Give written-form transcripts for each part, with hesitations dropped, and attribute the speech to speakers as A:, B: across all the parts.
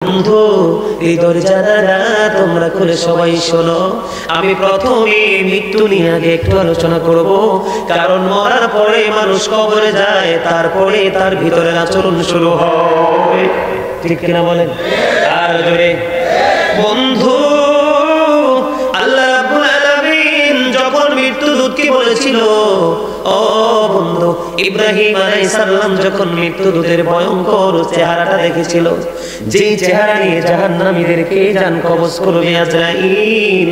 A: বন্ধু এই দরজাটা তোমরা খুলে সবাই শোনো। আমি প্রথমে মৃত্যু নিয়ে আগে একটু আলোচনা করব, কারণ মরার পরে মানুষ কবরে যায়, তারপরে তার ভিতরের আচরণ শুরু হয়, ঠিক কিনা বলেন? আর জোরে বন্ধু, আল্লাহ রাব্বুল আলামিন যখন মৃত্যুদূতকে বলেছিল, ও বন্ধু, ইব্রাহিম আলাইহিস সালাম যখন মৃত্যুদূতের ভয়ঙ্কর চেহারাটা দেখেছিল, যেই চেহারা নিয়ে জাহান্নামীদেরকে জান কবজ করবে আজরাইল,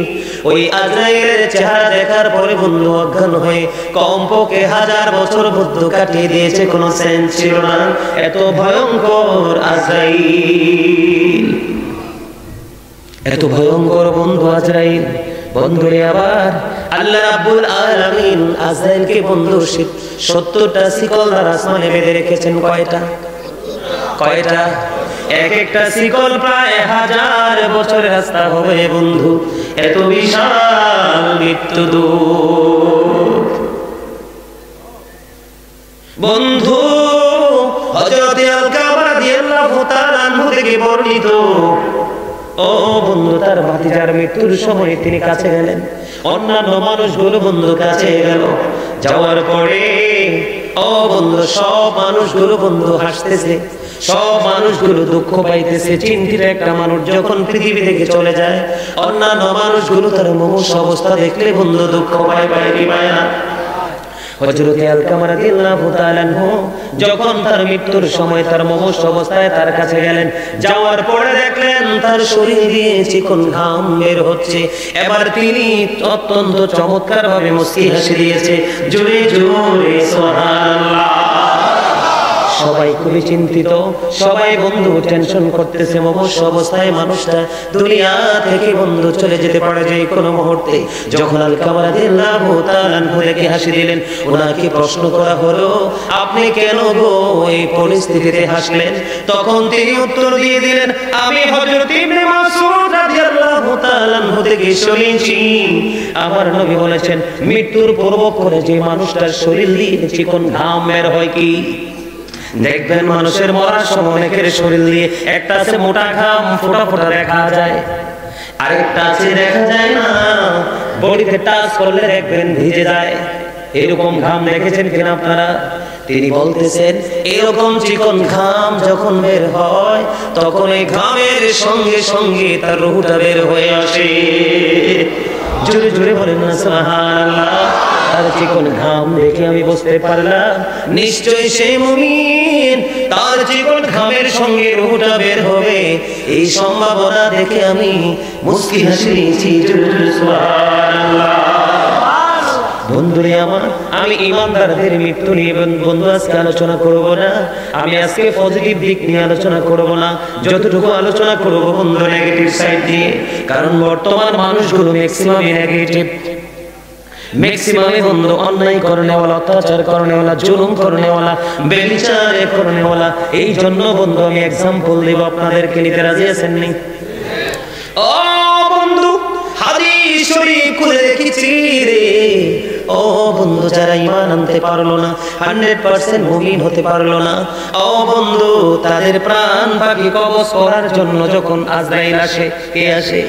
A: ওই আজরাইলের চেহারা দেখার পরে বন্ধু অজ্ঞান হয়ে কমপক্ষে 1000 বছর বুদ্ধ কাটিয়ে দিয়েছে, কোনো সেন্স ছিল না, এত ভয়ঙ্কর আজরাইল, এত ভয়ঙ্কর বন্ধু আজরাইল। বন্ধুরে আবার আল্লাহ রাব্বুল আলামিন আজরাইলকে বন্ধু 70টা শিকল দ্বারা আসমানে বেঁধে রেখেছেন। কয়টা? এক একটা শিকল প্রায় 1000 বছরের রাস্তা হবে বন্ধু, এত বিশাল মৃত্যুদূত। বন্ধু হযরত আল-কাবা রাদিয়াল্লাহু তাআলা আনহু থেকে বর্ণিত, ও বন্ধু, তার ভাতিজার মৃত্যুর সময় তিনি কাছে গেলেন, অন্যান্য মানুষগুলো বন্ধু কাছে গেল, যাওয়ার পরে ও বন্ধু সব মানুষগুলো বন্ধু হাসতেছে, সব মানুষগুলো দুঃখ পাইতেছে। চিন্তিত একটা মানুষ যখন পৃথিবী থেকে চলে যায়, অন্যান্য মানুষগুলো তার মুমূর্ষু অবস্থা দেখলে বন্ধু দুঃখ পায় না। হযরত আল-কামা রাদিয়াল্লাহু তাআলা আনহু যখন তার মৃত্যুর সময় তার মুমূর্ষু অবস্থায় তার কাছে গেলেন, যাওয়ার পরে দেখলেন তার শরীর দিয়ে চিকন ঘাম বের হচ্ছে। এবার তিনি অত্যন্ত চমৎকার ভাবে মুস্কি হাসি দিয়েছে, জোরে জোরে সুবহানাল্লাহ। সবাই খুবই চিন্তিত, সবাই বন্ধু টেনশন করতেছে, মুমূর্ষু অবস্থায় মানুষটা দুনিয়া থেকে বন্ধু চলে যেতে পারে যে কোনো মুহূর্তে। যখন আল-কামা রাদিয়াল্লাহু তাআলা আনহু দেখে হাসি দিলেন, ওনাকে প্রশ্ন করা হলো, আপনি কেন গো এই পরিস্থিতিতে হাসলেন? তখন তিনি উত্তর দিয়ে দিলেন, আমি হযরত ইবনে মাসউদ রাদিয়াল্লাহু তাআলা আনহু থেকে শুনেছি, আমার নবী বলেছেন, মৃত্যুর পূর্ব করে যে মানুষটার শরীর দিয়ে চিকন ঘাম বের হয়, কি দেখবেন মানুষের মরার সময় অনেকের শরীর দিয়ে একটা আছে মোটা ঘাম ফোঁটা ফোঁটা দেখা যায়, আরেকটা আছে দেখা যায় না, বডিতে টাচ করলে দেখবেন ভিজে যায়, এরকম ঘাম দেখেছেন কিনা আপনারা? তিনি বলতেছেন, এরকম চিকন ঘাম যখন বের হয়, তখন এই ঘামের সঙ্গে সঙ্গে তার রূহটা বের হয়ে আসে। জোরে জোরে বলেন না সুবহানাল্লাহ। আর চিকন ঘাম দেখে আমি বুঝতে পারলাম নিশ্চয়ই সেই মুমিন, তার চিকন ঘামের সঙ্গে রূহটা বের হবে, এই সম্ভাবনা দেখে আমি মুস্কি হাসি দিয়েছি, জোরে জোরে সুবহানাল্লাহ। বন্ধুরে আমার, আমি ইমানদারদের মৃত্যু নিয়ে বন্ধু আজকে আলোচনা করব না, আমি আজকে পজিটিভ দিক নিয়ে আলোচনা করব না, যতটুকু আলোচনা করব বন্ধু নেগেটিভ সাইড নিয়ে, কারণ বর্তমান মানুষগুলো ম্যাক্সিমামই নেগেটিভ, ম্যাক্সিমামে বন্ধু অন্যায় করনেওয়ালা, অত্যাচার করনেওয়ালা, জুলুম করনেওয়ালা, বেবিচার করনেওয়ালা। এই জন্য বন্ধু আমি এক্সাম্পল দেব আপনাদেরকে, নিতে রাজি আছেন নি? ও বন্ধু, হাদিস শরীফ খুলে দেখেছি রে, ও বন্ধু, যারা ঈমান আনতে পারলো না, 100% মুমিন হতে পারলো না, ও বন্ধু, তাদের প্রাণ পাখি কবজ করার জন্য যখন আজরাইল আসে, কে আসে?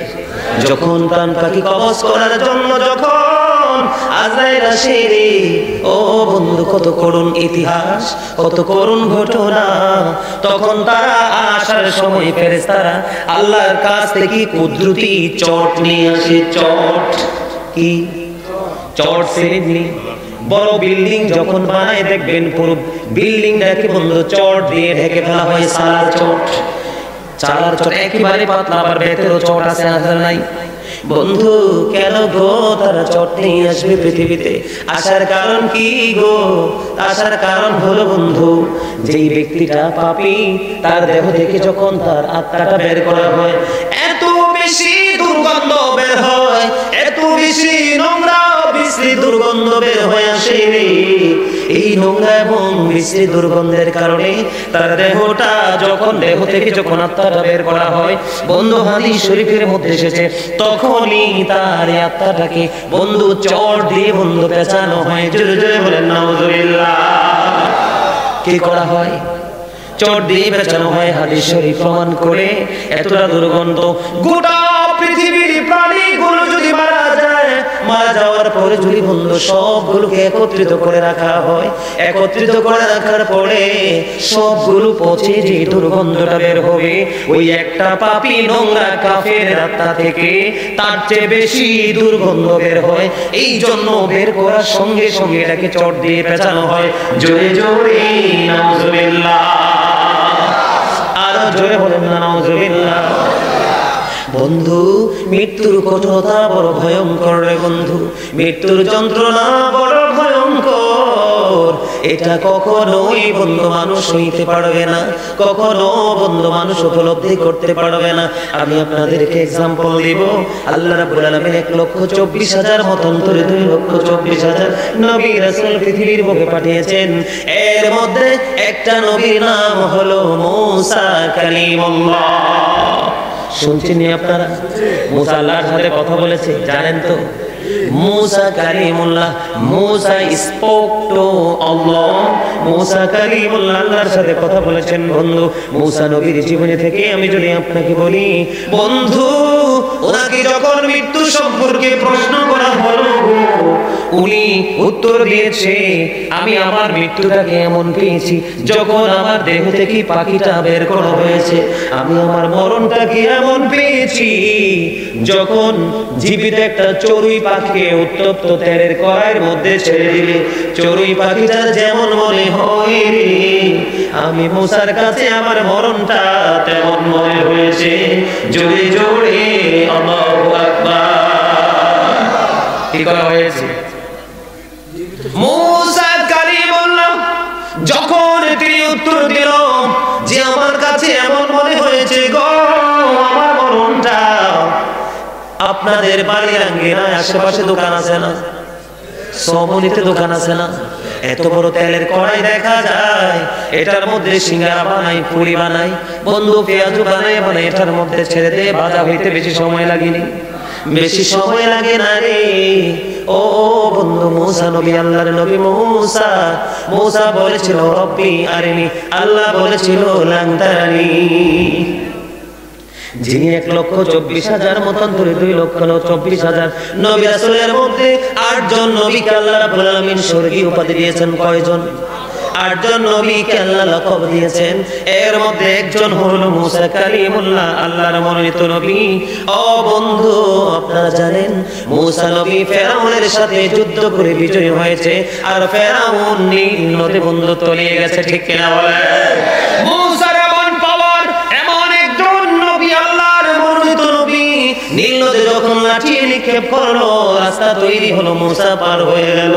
A: যখন প্রাণ পাখি কবজ করার জন্য যখন আজরাইল আসে রে, ও বন্ধু, কত করুণ ইতিহাস, কত করুণ ঘটনা। তখন তারা আসার সময় ফেরেশতারা আল্লাহর কাছ থেকে কুদরতি চট নিয়ে আসে। চট কি? চট সেরেননি? বড় বিল্ডিং যখন বানায় দেখবেন পুরো বিল্ডিংটাকে বন্ধু চট দিয়ে ঢেকে ফেলা হয়, চালার চট। চালার চট একেবারে পাতলা, আবার ভেতরেও চট আছে, আসার নাই। বন্ধু কেন গো তারা চট নিয়ে আসবে পৃথিবীতে? আসার কারণ কি গো? আসার কারণ হলো বন্ধু, যেই ব্যক্তিটা পাপী, তার দেহ থেকে যখন তার আত্মাটা বের করা হয়, এত বেশি দুর্গন্ধ বের হয়, এত বেশি নোংরা বিশ্রী দুর্গন্ধ বের হয়ে আসে। এই নোংরা এবং বিশ্রী দুর্গন্ধের কারণে তার দেহটা যখন দেহ থেকে যখন আত্মাটা বের করা হয়, বন্ধু হাদিস শরীফের মধ্যে এসেছে, তখনই তার আত্মাটাকে বন্ধু চট দিয়ে বন্ধু পেঁচানো হয়। জোরে জোরে বলেন নাউজুবিল্লাহ। কি করা হয়? চট দিয়ে পেঁচানো হয়। হাদিস শরীফ প্রমাণ করে এতটা দুর্গন্ধ। গোটা পৃথিবীর প্রাণীগুলো যদি মারা যায়, মারা যাওয়ার পরে যদি বন্ধু সবগুলোকে একত্রিত করে রাখা হয়, একত্রিত করে রাখার পরে সবগুলো পচে যে দুর্গন্ধটা বের হবে, ওই একটা পাপী নোংরা কাফের আত্মা থেকে তার চেয়ে বেশি দুর্গন্ধ বের হয়। এই জন্য বের করার সঙ্গে সঙ্গে এটাকে চট দিয়ে পেঁচানো হয়। জোরে জোরে নাউজুবিল্লাহ, আরো জোরে বলেন না নাউজুবিল্লাহ। বন্ধু, মৃত্যুর কঠোরতা বড় ভয়ঙ্কর রে বন্ধু, মৃত্যুর যন্ত্রণা বড় ভয়ঙ্কর। এটা কখনোই বন্ধু মানুষ হইতে পারবে না, কখনো বন্ধু মানুষ উপলব্ধি করতে পারবে না। আমি আপনাদেরকে এক্সাম্পল দিব। আল্লাহ রাব্বুল আলামিন 1,24,000 মতান্তরে 2,24,000 নবী রাসূল পৃথিবীর বুকে পাঠিয়েছেন। এর মধ্যে একটা নবীর নাম হলো মুসা কালিমুল্লাহ। শুনছেন আপনারা? মুসা আল্লাহর সাথে কথা বলেছে, জানেন তো? মুসা কালিমুল্লাহ, মুসা স্পোক টু আল্লাহ। মুসা কালিমুল্লাহ আল্লাহর সাথে কথা বলেছেন। বন্ধু, মুসা নবীর জীবনী থেকে আমি যদি আপনাকে বলি, বন্ধু, ওনাকে যখন মৃত্যু সম্পর্কে প্রশ্ন করা হলো, উনি উত্তর দিয়েছে, আমি আমার মৃত্যুটাকে এমন পেয়েছি যখন আমার দেহ থেকে পাখিটা বের করা হয়েছে। আমি আমার মরণটাকে এমন পেয়েছি যখন জীবিত একটা চড়ুই পাখিকে উত্তপ্ত তেলের কড়াইয়ের মধ্যে ছেড়ে দিলে চড়ুই পাখিটা যেমন মনে হয় রে, আমি মুসার কাছে আমার মরণটা তেমন মনে হয়েছে। জোরে জোরে আল্লাহু আকবার। কি করা হয়েছে? মুসা কালিমুল্লাহ যখন তিনি উত্তর দিল যে আমার কাছে এমন মনে হয়েছে গো, আমার মরণটা। আপনাদের বাড়ির আঙ্গিনায় আশেপাশে দোকান আছে না? সমনিতে দোকান আছে না? এত বড় তেলের কড়াই দেখা যায়, এটার মধ্যে সিঙ্গারা বানাই, পুরি বানাই, বন্ধু পেঁয়াজু বানাই, এটার মধ্যে ছেড়ে দিয়ে ভাজা হইতে বেশি সময় লাগেনি, বেশি সময় লাগে না রে। ও বন্ধু, মুসা নবী, আল্লাহর নবী মুসা, মুসা বলেছিল রব্বি আরিনি, আল্লাহ বলেছিল লান তারানি। যিনি 1,24,000 মতান্তরে 2,24,000 নবী রাসূলের মধ্যে 8 জন নবীকে আল্লাহ রাব্বুল আলামিন স্বর্গীয় উপাধি দিয়েছেন। কয়জন? 8 জন নবীকে আল্লাহ লকব দিয়েছেন। এর মধ্যে একজন হলো মুসা কালিমুল্লাহ, আল্লাহর মনোনীত নবী। ও বন্ধু, আপনারা জানেন মুসা নবী ফেরাউনের সাথে যুদ্ধ করে বিজয়ী হয়েছে, আর ফেরাউন নীল নদে বন্ধু তলিয়ে গেছে। ঠিক কিনা বলেন? মুসার এমন পাওয়ার, এমন একজন নবী, আল্লাহর মনোনীত নবী, নীল নদে যখন লাঠি নিক্ষেপ করলো, রাস্তা তৈরি হলো, মুসা পার হয়ে গেল।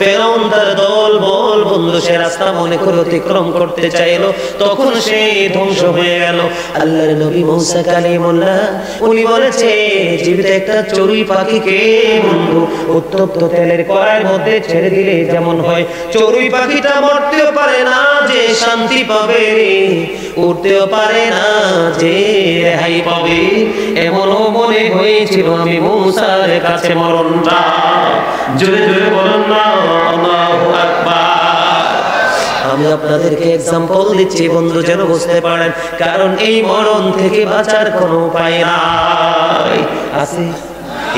A: ফেরাউন তার দল বল বন্ধু সে রাস্তা মনে করে অতিক্রম করতে চাইলো, তখন সে ধ্বংস হয়ে গেল। আল্লাহর নবী মুসা কালিমুল্লাহ উনি বলেছে, জীবিত একটা চড়ুই পাখিকে বন্ধু উত্তপ্ত তেলের কড়াইয়ের মধ্যে ছেড়ে দিলে যেমন হয়, চড়ুই পাখিটা মরতেও পারে না যে শান্তি পাবে, উঠতেও পারে না যে রেহাই পাবে, এমনও মনে হয়েছিল আমি মুসার কাছে মরণটা। জোরে জোরে বলুন না আল্লাহু আকবার। আমি আপনাদেরকে এক্সাম্পল দিচ্ছি বন্ধু, যেন বুঝতে পারেন, কারণ এই মরণ থেকে বাঁচার কোনো উপায় নাই। আছে?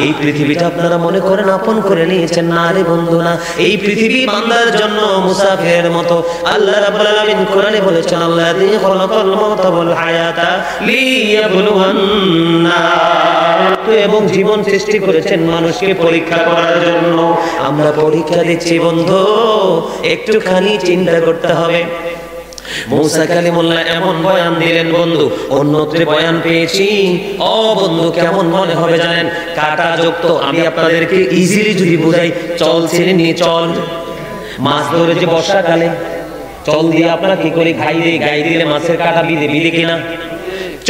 A: এই পৃথিবীটা আপনারা মনে করেন আপন করে নিয়েছেন, না রে বন্ধু না। এই পৃথিবী বান্দার জন্য মুসাফিরের মতো। আল্লাহ রাব্বুল আলামিন কোরআনে বলেছেন, আল্লাযী খালাকাল মাউতা ওয়াল হায়াতা লিয়াবলুওয়ান্না, এবং জীবন সৃষ্টি করেছেন মানুষকে পরীক্ষা করার জন্য। আমরা পরীক্ষা দিচ্ছি বন্ধু, একটুখানি চিন্তা করতে হবে। মুসা কালিমুল্লাহ এমন বয়ান দিলেন বন্ধু, অন্যত্র বয়ান পেয়েছি। ও বন্ধু, কেমন মনে হবে জানেন? কাটা যুক্ত। আমি আপনাদেরকে ইজিলি যদি বুঝাই, চল ছেড়ে নিয়ে চল, মাছ ধরে যে বর্ষাকালে চল দিয়ে আপনারা কি করে গাই দিলে মাছের কাটা বিধে কিনা?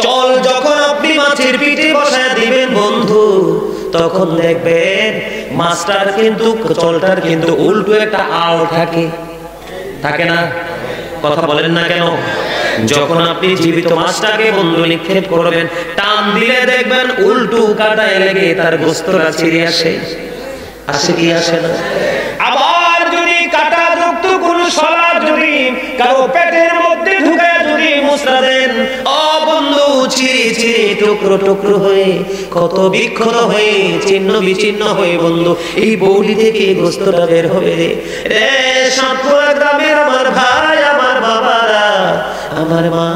A: চল যখন আপনি মাছের পিঠে বসায় দিবেন বন্ধু, তখন দেখবেন মাছটার কিন্তু, চলটার কিন্তু উল্টো একটা আল থাকে, থাকে না? কথা বলেন না কেন? যখন আপনি জীবিত মাছটাকে বন্ধু নিক্ষেপ করবেন, টান দিলে দেখবেন উল্টো কাটায় লেগে তার গোস্তটা ছিঁড়ে আসে। আসে কি আসে না? আবার যদি কাটা যুক্ত কোন শলা যদি কারো পেটের মধ্যে ঢুকায় যদি চিরে টুকরো টুকরো হয়ে, কত বিক্ষত হয়ে, ছিন্ন বিচ্ছিন্ন হয়ে বন্ধু এই বৌলি থেকে গোস্তটা বের হবে রে। রে সাতপুরা গ্রামের আমার ভাই, আমার বাবারা, আমার মা,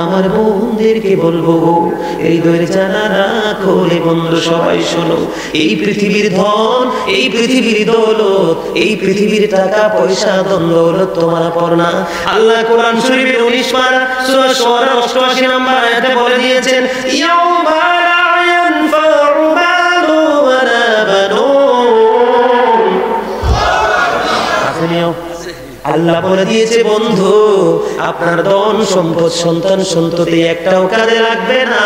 A: আমার বোনদেরকে বলবো, এই দইয়ের জানালা খোলে বন্ধু সবাই শোনো। এই পৃথিবীর ধন, এই পৃথিবীর দৌলত, এই পৃথিবীর টাকা পয়সা ধন দৌলত তোমার পর না। আল্লাহ কোরআন শরীফের 19 পারা সূরা শুআরা 88 নম্বর আয়াতে বলে দিয়েছেন, ইয়াউমা লা ইয়ানফাউ মালু ওয়ালা বানুন। আসেনিও আল্লাহ বলে দিয়েছে বন্ধু, আপনার ধন সম্পদ সন্তান সন্ততি একটাও কাজে লাগবে না।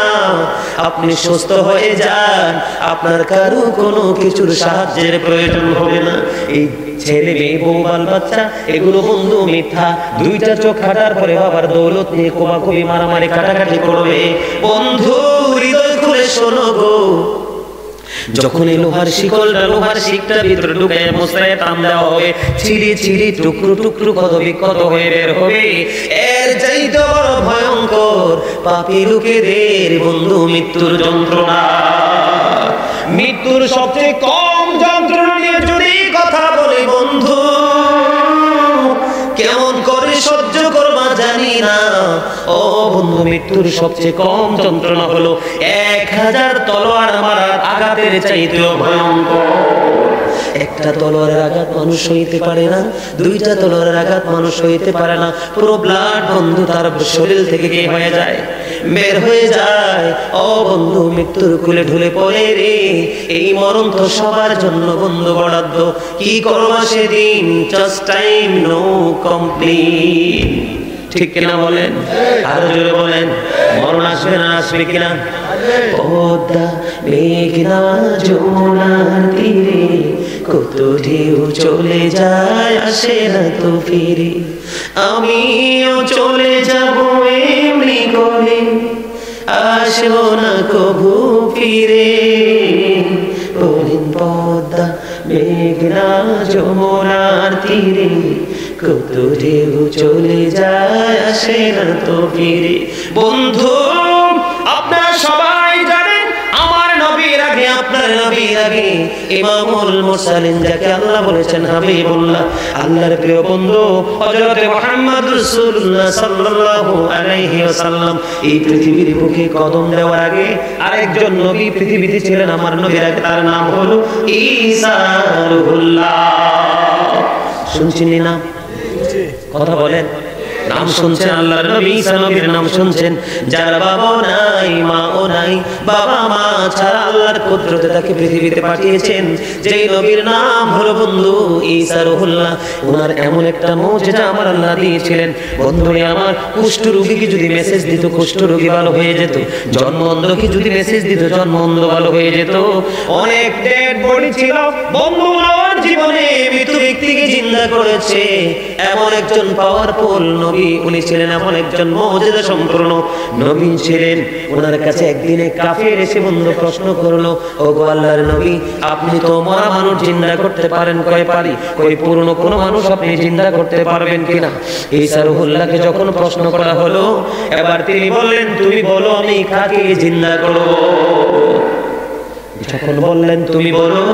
A: আপনি সুস্থ হয়ে যান, আপনার কারো কোনো কিছুর সাহায্যের প্রয়োজন হবে না। এই ছেলে মেয়ে বউ বাল বাচ্চা এগুলো বন্ধু মিথ্যা। দুইটা চোখ কাটার পরে বাবার দৌলত নিয়ে কোবাকুবি মারামারি কাটাকাটি করবে। বন্ধু হৃদয় খুলে শোনো গো, যখন এই লোহার শিকটা ভিতরে ঢুকায় মোছড়ায় টান দেওয়া হবে, ছিঁড়ে ছিঁড়ে টুকরো টুকরো কত বিক্ষত হয়ে বের হবে। এর চাইতে বড় ভয়ঙ্কর পাপী লোকেদের বন্ধু মৃত্যুর যন্ত্রণা। মৃত্যুর সবচেয়ে কম যন্ত্রণা নিয়ে যদি কথা বলি বন্ধু, কেমন করে সহ্য করবা জানি না। ও বন্ধু, মৃত্যুর সবচেয়ে কম যন্ত্রণা হলো 1000 তলোয়ার মারার আঘাতের চাইতেও ভয়ঙ্কর। একটা তলোয়ারের আঘাত মানুষ সইতে পারে না, দুইটা তলোয়ারের আঘাত মানুষ সইতে পারে না। পুরো ব্লাড বন্ধু তার শরীর থেকে কি হয়ে যায়, বের হয়ে যায়। ও বন্ধু, মৃত্যুর কুলে ঢুলে পড়ে রে। এই মরণ তো সবার জন্য বন্ধু বরাদ্দ। কি করবা সেদিন, জাস্ট টাইম নো কমপ্লিট। ঠিক কিনা বলেন? আরো জোরে বলেন, মরণ আসবে না আসবে কিনা? পদ্মা মেঘনা যমুনার তীরে কত ঢেউ চলে যায়, আসে না তো ফিরে। আমিও চলে যাব এমনি করে, আসবো না কবু ফিরে। বলেন পদ্মা মেঘনা যমুনার তীরে কত ঢেউ চলে যায়, আসে না তো ফিরে। বন্ধু আপনারা সবাই জানেন, আমার নবীর আগে, আপনার নবীর আগে ইমামুল মুরসালিন যাকে আল্লাহ বলেছেন হাবিবুল্লাহ, আল্লাহর প্রিয় বন্ধু হযরত মুহাম্মদ রাসূলুল্লাহ সাল্লাল্লাহু আলাইহি ওয়াসাল্লাম এই পৃথিবীর বুকে কদম দেওয়ার আগে আরেকজন নবী পৃথিবীতে ছিলেন আমার নবীর আগে, তার নাম হলো ঈসা রূহুল্লাহ। শুনছেন না? কথা বলেন, নাম শুনছেন? আল্লাহর নবী ঈসা নবীর নাম শুনছেন? যার বাবা নাই মাও নাই, বাবা মা ছাড়া আল্লাহর কুদরতে তাকে পৃথিবীতে পাঠিয়েছেন, যেই নবীর নাম হলো বন্ধু ঈসা রূহুল্লাহ। ওনার এমন একটা মুজিজা আমার আল্লাহ দিয়েছিলেন বন্ধু আমার, কুষ্ঠ রোগীকে যদি মেসেজ দিত কুষ্ঠ রোগী ভালো হয়ে যেত, জন্ম অন্ধকে যদি মেসেজ দিত জন্ম অন্ধ ভালো হয়ে যেত। অনেক ডেড বডি ছিল বন্ধু আমার জীবনে, মৃত ব্যক্তিকে জিন্দা করেছে এমন একজন পাওয়ারফুল নবী উনি ছিলেন, এমন একজন মুজিজা সম্পূর্ণ নবী ছিলেন। ওনার কাছে একদিনে কাফের এসে বন্ধু প্রশ্ন করলো, ও গো আল্লাহর নবী, আপনি তো মরা মানুষ জিন্দা করতে পারেন কয় পারি, কই পুরনো কোন মানুষ আপনি জিন্দা করতে পারবেন কিনা? ঈসা রূহুল্লাহকে যখন প্রশ্ন করা হলো, এবার তিনি বললেন, তুমি বলো আমি কাকে জিন্দা করব। যখন বললেন তুমি বলো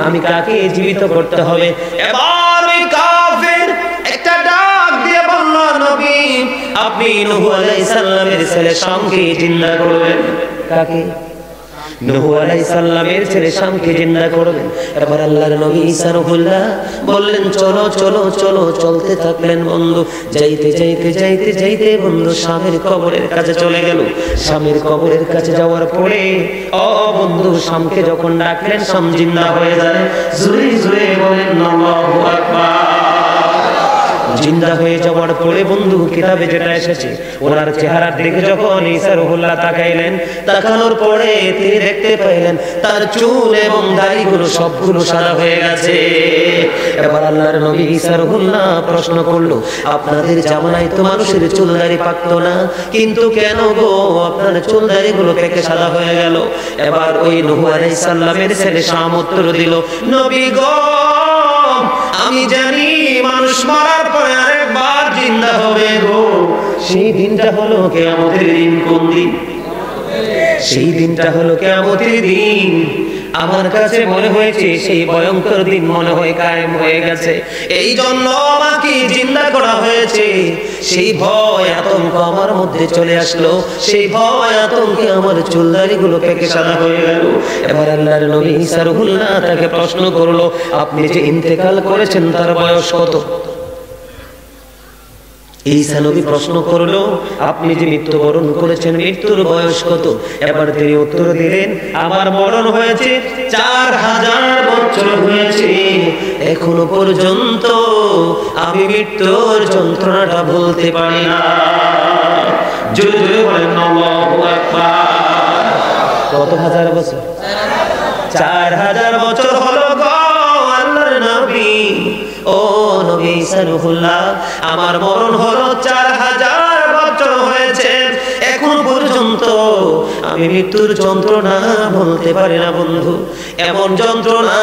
A: আমি কাকে জীবিত করতে হবে, এবার ওই কাফের একটা ডাক দিয়ে বলল, নবী আপনি নূহ আলাইহিস সালামের ছেলে শামকে জিন্দা করবেন। কাকে? নূহ আলাইহিস সালামের ছেলে শামকে জিন্দা করবেন। এবার আল্লাহর নবী ঈসা রূহুল্লাহ বললেন, চলো চলো চলো। চলতে থাকলেন বন্ধু, যাইতে যাইতে যাইতে যাইতে বন্ধু শামের কবরের কাছে চলে গেল। শামের কবরের কাছে যাওয়ার পরে ও বন্ধু শামকে যখন ডাকলেন, শাম জিন্দা হয়ে যায়। জুরে জুরে বলেন আল্লাহু আকবার। জিন্দা হয়ে যাওয়ার পরে বন্ধু কিতাবে যেটা এসেছে, ওনার চেহারার দিকে যখন ঈসা রূহুল্লাহ তাকাইলেন, তাকানোর পরে তিনি দেখতে পাইলেন তার চুল এবং দাড়িগুলো সবগুলো সাদা হয়ে গেছে। এবার আল্লাহর নবী ঈসা রূহুল্লাহ প্রশ্ন করলো, আপনাদের জামানায় তো মানুষের চুল দাড়ি পাকতো না, কিন্তু কেন গো আপনার চুল দাড়িগুলো পেকে সাদা হয়ে গেল? এবার ওই নূহ আলাইহিস সালামের ছেলে শাম উত্তর দিল, নবী গো আমি জানি মানুষ মারার পরে আরেকবার জিন্দা হবে গো। সেই দিনটা হলো কিয়ামতের দিন। কোন দিন? সেই দিনটা হলো কিয়ামতের দিন। আমার কাছে মনে হয়েছে সেই ভয়ঙ্কর দিন মনে হয় কায়েম হয়ে গেছে, এই জন্য আমাকে জিন্দা করা হয়েছে। সেই ভয় আতঙ্ক আমার মধ্যে চলে আসলো, সেই ভয় আতঙ্কে আমার চুলদারি গুলো পেকে সাদা হয়ে গেল। এবার আল্লাহর নবী ঈসা রূহুল্লাহ তাকে প্রশ্ন করলো, আপনি যে ইন্তেকাল করেছেন তার বয়স কত? ঈসা নবী প্রশ্ন করলো, আপনি যে মৃত্যুবরণ করেছেন মৃত্যুর বয়স কত? এবার তিনি উত্তর দিলেন, আমার মরণ হয়েছে 4000 বছর হয়েছে, এখনো পর্যন্ত আমি মৃত্যুর যন্ত্রণাটা ভুলতে পারি না। জোরে জোরে বলেন আল্লাহু আকবার। কত হাজার বছর? 4000 বছর হলো গো আল্লাহর নবী। ও নবী ঈসা রূহুল্লাহ, আমার মরণ হলো 4000 বছর হয়েছে, এখন পর্যন্ত আমি মৃত্যুর যন্ত্রণা বলতে পারি না বন্ধু। এমন যন্ত্রণা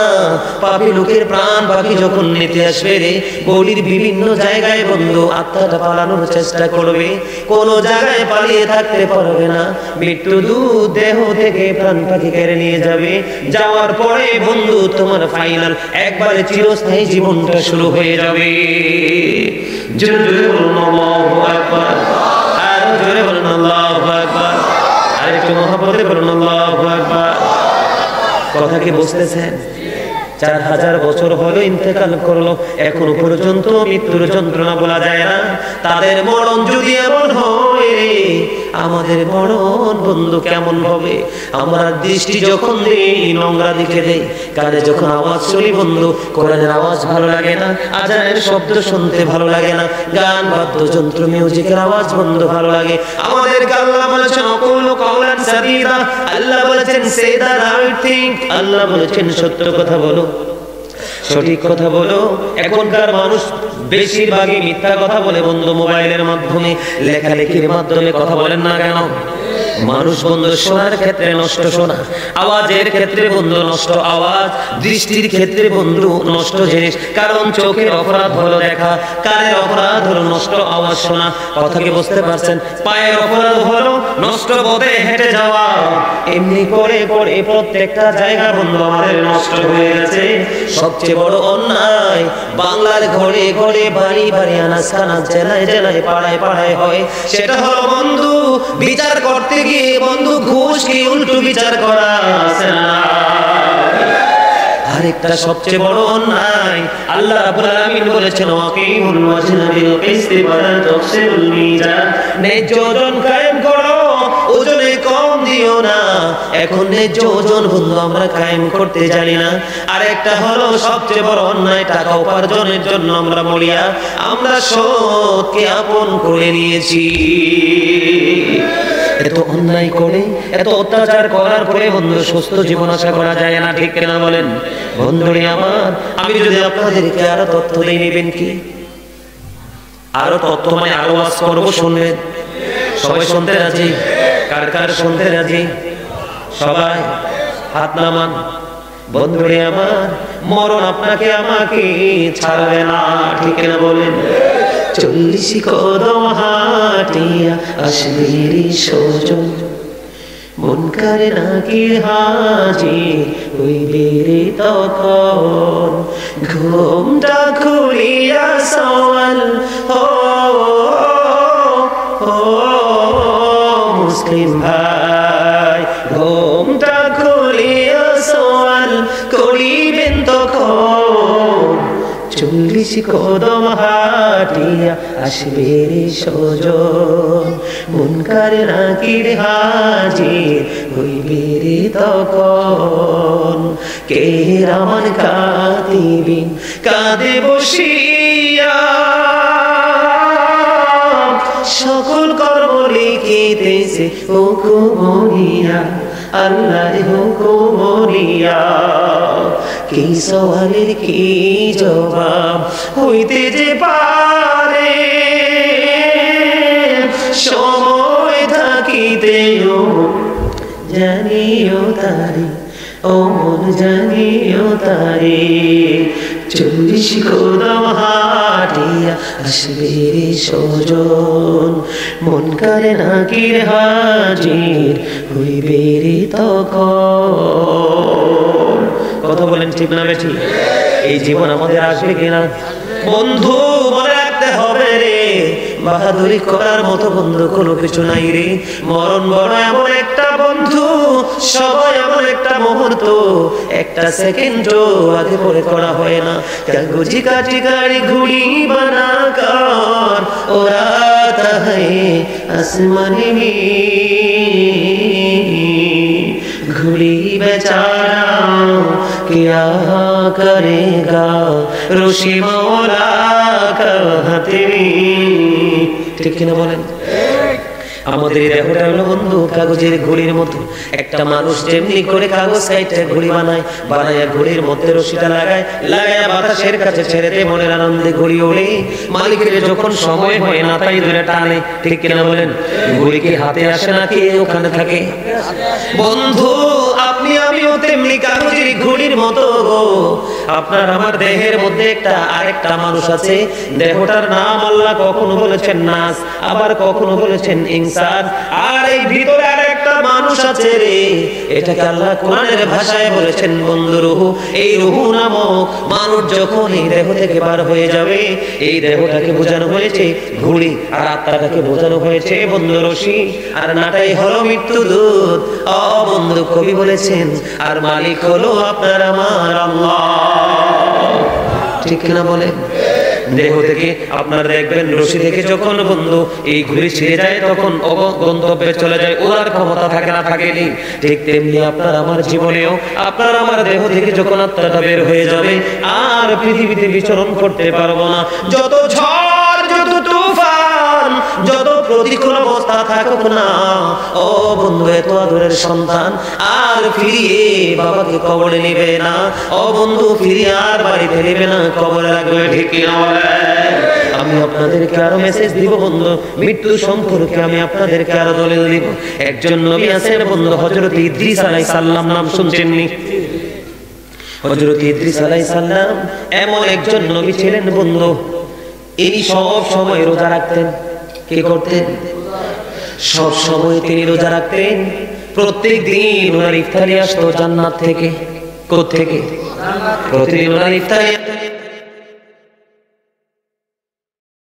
A: পাপী লোকের প্রাণ পাখি যখন নিতে আসবে রে, বলির বিভিন্ন জায়গায় বন্ধু আত্মাটা পালানোর চেষ্টা করবে, কোন জায়গায় পালিয়ে থাকতে পারবে না। মৃত্যু দূত দেহ থেকে প্রাণ পাখি কেড়ে নিয়ে যাবে, যাওয়ার পরে বন্ধু তোমার ফাইনাল একবারে চিরস্থায়ী জীবনটা শুরু হয়ে যাবে। জোরে জোরে বলুন আল্লাহু আকবার। আর জোরে বলুন আল্লাহু আকবার। আর একটু মহব্বতে বলুন আল্লাহু আকবার। কথা কি বুঝতেছেন? 4000 বছর হলো ইন্তেকাল করলো, এখনো পর্যন্ত মৃত্যুর যন্ত্রণা বলা যায় না। তাদের মরণ যদি এমন হয়, আমাদের মরণ বন্ধু কেমন হবে? আমরা দৃষ্টি যখন দেই নোংরা দিকে দেই, কানে যখন আওয়াজ শুনি বন্ধু কোরআনের আওয়াজ ভালো লাগে না, আজানের শব্দ শুনতে ভালো লাগে না, গান বাদ্যযন্ত্র মিউজিকের আওয়াজ বন্ধ ভালো লাগে। আমাদের আল্লাহ বলেছেন অকুলু কাওলান সাদীদা, আল্লাহ বলেছেন সে দা রাইট থিং, আল্লাহ বলেছেন সত্য কথা বলো, সঠিক কথা বলো। এখনকার মানুষ বেশিরভাগই মিথ্যা কথা বলে বন্ধু, মোবাইলের মাধ্যমে লেখালেখির মাধ্যমে কথা বলেন না কেন? মানুষ বন্ধু শোনার ক্ষেত্রে নষ্ট শোনা, আওয়াজের ক্ষেত্রে বন্ধু নষ্ট আওয়াজ, দৃষ্টির ক্ষেত্রে বন্ধু নষ্ট জিনিস। কারণ চোখের অপরাধ হলো দেখা, কানের অপরাধ হলো নষ্ট আওয়াজ শোনা। কথা কি বুঝতে পারছেন? পায়ের অপরাধ হলো নষ্ট পথে হেঁটে যাওয়া। এমনি করে করে প্রত্যেকটা জায়গা বন্ধু আমাদের নষ্ট হয়ে গেছে। সবচেয়ে বড় অন্যায় বাংলার ঘরে ঘরে বাড়ি বাড়ি আনাজ কানাজ জেলায় জেলায় পাড়ায় পাড়ায় হয়, সেটা হলো বন্ধু বিচার করতে গিয়ে বন্ধু ঘুষ কি উল্টো বিচার করা আছে না? আরেকটা সবচেয়ে বড় অন্যায় আল্লাহ রাব্বুল আলামিন বলেছেন ওয়াকিমুল ওয়াজনা বিল কিসতি ওয়া লা তুখসিরুল মিজান, ন্যায্য ওজন কায়েম করো, ওজনে কম দিও না। এখন ন্যায্য ওজন বন্ধু আমরা কায়েম করতে জানি না। আরেকটা হলো সবচেয়ে বড় অন্যায় টাকা উপার্জনের জন্য আমরা মরিয়া, আমরা সৎকে আপন করে নিয়েছি। এত অন্যায় করে এত অত্যাচার করার পরে বন্ধু সুস্থ জীবন আশা করা যায় না, ঠিক কিনা বলেন? বন্ধুরে আমার, আমি যদি আপনাদেরকে আরো তথ্য দিয়ে নেবেন কি? আরো তথ্য মানে আরো ওয়াজ করবো, শুনবেন? সবাই শুনতে রাজি? কার কার শুনতে রাজি? সবাই হাত নামান। বন্ধুরে আমার, মরণ আপনাকে আমাকে ছাড়বে না, ঠিক কিনা বলেন? 40 কদম হাঁটিয়া আসবে রে সজন, মুনকার নাকির হাজির হইবে রে তখন। ঘুমটা খুলিয়া সওয়াল ও মুসলিম ভাই, ঘুমটা খুলিয়া সওয়াল করিবেন তখন। 40 কদম হাঁটিয়া আসবে রে সজন, মুনকার নাকির হাজির হইবে রে তখন। কে রামান কাঁদিবেন কাঁদে বসিয়া, সকল কর্ম লিখিতেছে হুকুমরিয়া, আল্লাহর হুকুমরিয়া। কি সওয়ালের কি জবাব হইতে যে পারে, সময় থাকিতেও জানিও তারে, ও মন জানিও তারে। 40 কদম হাঁটিয়া আসবে রে সজন, মন করে নাকির হাজির হইবে রে তখন। কথা বলেন ঠিক না বেশি? এই জীবন আমাদের আসবে কিনা? বন্ধু মনে রাখতে হবে রে, বাহাদুরি করার মতো বন্ধু কোনো কিছু নাই রে। মরণ বড় এমন একটা বন্ধু, সবাই এমন একটা মুহূর্ত, একটা সেকেন্ডও আগে পরে করা হয় না। কাগজি কাটি গাড়ি ঘুড়ি বানা কর, ওরা তাহে আসমানে घुड़ी बेचारा क्या करेगा, ऋषि मौला कहते ठीक किना बोलें? আমাদের এই দেহটা হলো বন্ধু কাগজের ঘড়ির মতো। একটা মানুষ যেমনি করে কাগজ কাইটে ঘড়ি বানায়, বানায়া ঘড়ির মধ্যে রশিটা লাগায়, লাগায়া বাতাসের কাছে ছেড়ে দেয়, মনের আনন্দে ঘড়ি ওড়ে। মালিকের যখন সময় হয় না তাই ধরে টানে, ঠিক কিনা বলেন? ঘড়ি কি হাতে আসে নাকি ওখানে থাকে? বন্ধু আপনি আমিও তেমনি কাগজের ঘড়ির মতো গো। আপনার আমার দেহের মধ্যে একটা আরেকটা মানুষ আছে, দেহটার নাম আল্লাহ কখনো বলেছেন নাস, আবার কখনো বলেছেন ইনসান। আর এই ভিতরে আরেকটা মানুষ আছে রে, এটাকে আল্লাহ কোরআনের ভাষায় বলেছেন বন্ধু রূহ। এই রূহ নামক মানুষ যখন এই দেহ থেকে বার হয়ে যাবে, এই দেহটাকে বোঝানো হয়েছে ঘুড়ি, আর আত্মাটাকে বোঝানো হয়েছে বন্ধু রশি, আর নাটাই হলো মৃত্যু দূত। ও বন্ধু কবি বলেছেন, আর মালিক হলো আপনার আমার আল্লাহ, ঠিক কিনা বলেন? দেহ থেকে আপনার দেখবেন রশি থেকে যখন বন্ধু এই ঘুড়ি ছিঁড়ে যায়, তখন গন্তব্যে চলে যায়, ওর ক্ষমতা থাকে না থাকেনি। ঠিক তেমনি আপনার আমার জীবনেও আপনার আমার দেহ থেকে যখন আত্মাটা বের হয়ে যাবে, আর পৃথিবীতে বিচরণ করতে পারবো না। যত ঝড়, যত তুফান, যত প্রতিকূল অবস্থা থাকুক না, ও বন্ধু এত আদরের সন্তান আর ফিরিয়ে বাবাকে কবরে নেবে না। ও বন্ধু ফিরিয়ে আর বাড়িতে নেবে না, কবরে রাখবে, ঠিক কিনা? আমি আপনাদেরকে আরো মেসেজ দিব বন্ধু, মৃত্যু সম্পর্কে আমি আপনাদেরকে আরো দলিল দিব। একজন নবী আছেন বন্ধু, হযরত ইদ্রিস আলাইহিস সালাম, নাম শুনছেননি? হযরত ইদ্রিস আলাইহিস সালাম এমন একজন নবী ছিলেন বন্ধু, ইনি সব সময় রোজা রাখতেন। কি করতেন? সব সময় তিনি রোজা রাখতেন। প্রত্যেক দিন ওনার ইফতারি আসতো জান্নাত থেকে। কোথা থেকে? প্রতিদিন ওনার ইফতারি